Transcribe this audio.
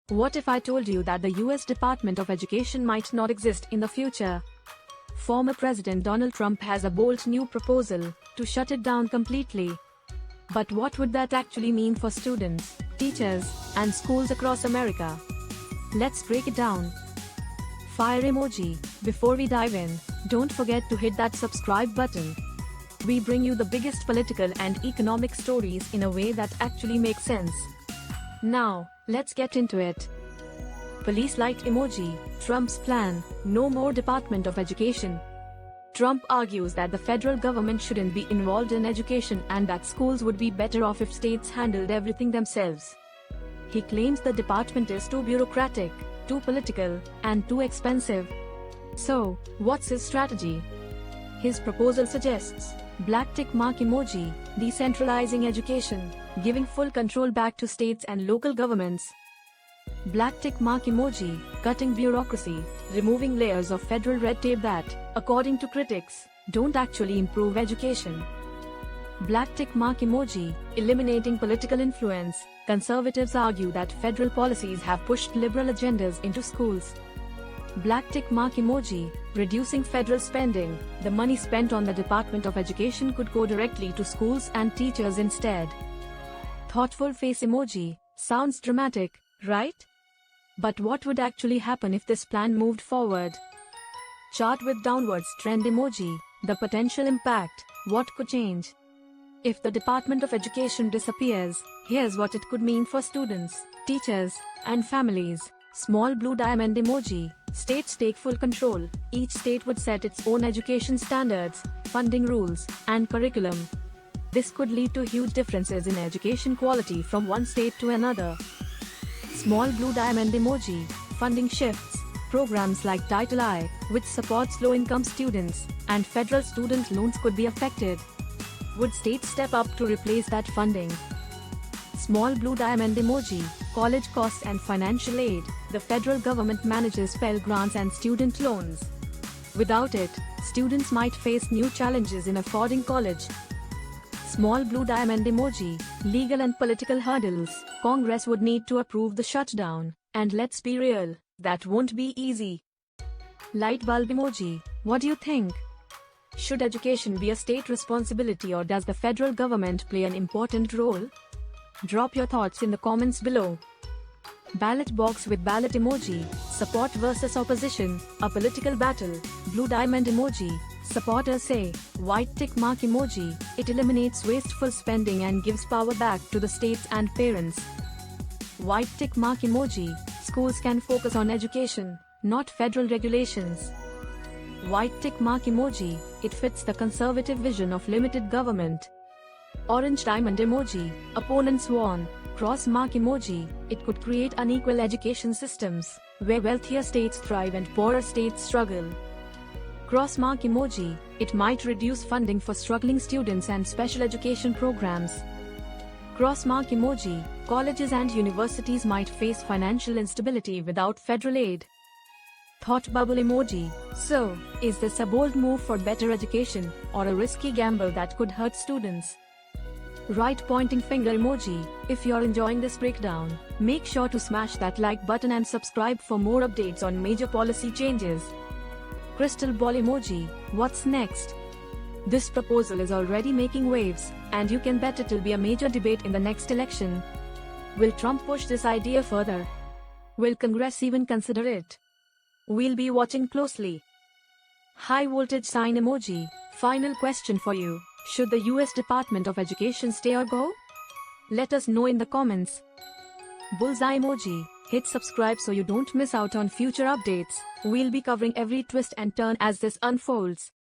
What if I told you that the US Department of Education might not exist in the future? Former President Donald Trump has a bold new proposal to shut it down completely. But what would that actually mean for students, teachers, and schools across America? Let's break it down. Fire emoji. Before we dive in, don't forget to hit that subscribe button. We bring you the biggest political and economic stories in a way that actually makes sense. Now, let's get into it. Police light emoji. Trump's plan: no more Department of Education. Trump argues that the federal government shouldn't be involved in education and that schools would be better off if states handled everything themselves. He claims the department is too bureaucratic, too political, and too expensive. So, what's his strategy? His proposal suggests black tick mark emoji, decentralizing education, giving full control back to states and local governments. Black tick mark emoji, cutting bureaucracy, removing layers of federal red tape that, according to critics, don't actually improve education. Black tick mark emoji, eliminating political influence. Conservatives argue that federal policies have pushed liberal agendas into schools. Black tick mark emoji, reducing federal spending. The money spent on the Department of Education could go directly to schools and teachers instead. Thoughtful face emoji, sounds dramatic, right? But what would actually happen if this plan moved forward? Chart with downwards trend emoji, the potential impact, what could change? If the Department of Education disappears, here's what it could mean for students, teachers, and families. Small blue diamond emoji, states take full control. Each state would set its own education standards, funding rules, and curriculum. This could lead to huge differences in education quality from one state to another. Small blue diamond emoji, funding shifts. Programs like Title I, which supports low-income students, and federal student loans could be affected. Would states step up to replace that funding? Small blue diamond emoji, college costs and financial aid. The federal government manages Pell Grants and student loans. Without it, students might face new challenges in affording college. Small blue diamond emoji, legal and political hurdles. Congress would need to approve the shutdown, and let's be real, that won't be easy. Light bulb emoji, what do you think? Should education be a state responsibility or does the federal government play an important role? Drop your thoughts in the comments below. Ballot box with ballot emoji, support versus opposition, a political battle. Blue diamond emoji, supporters say. White tick mark emoji, it eliminates wasteful spending and gives power back to the states and parents. White tick mark emoji, schools can focus on education, not federal regulations. White tick mark emoji, it fits the conservative vision of limited government. Orange diamond emoji, opponents warn. Cross mark emoji, it could create unequal education systems, where wealthier states thrive and poorer states struggle. Cross mark emoji, it might reduce funding for struggling students and special education programs. Cross mark emoji, colleges and universities might face financial instability without federal aid. Thought bubble emoji, so, is this a bold move for better education, or a risky gamble that could hurt students? Right pointing finger emoji, if you're enjoying this breakdown, make sure to smash that like button and subscribe for more updates on major policy changes. Crystal ball emoji, what's next? This proposal is already making waves, and you can bet it'll be a major debate in the next election. Will Trump push this idea further? Will Congress even consider it? We'll be watching closely. High voltage sign emoji, final question for you. Should the US Department of Education stay or go? Let us know in the comments. Bullseye emoji, hit subscribe so you don't miss out on future updates. We'll be covering every twist and turn as this unfolds.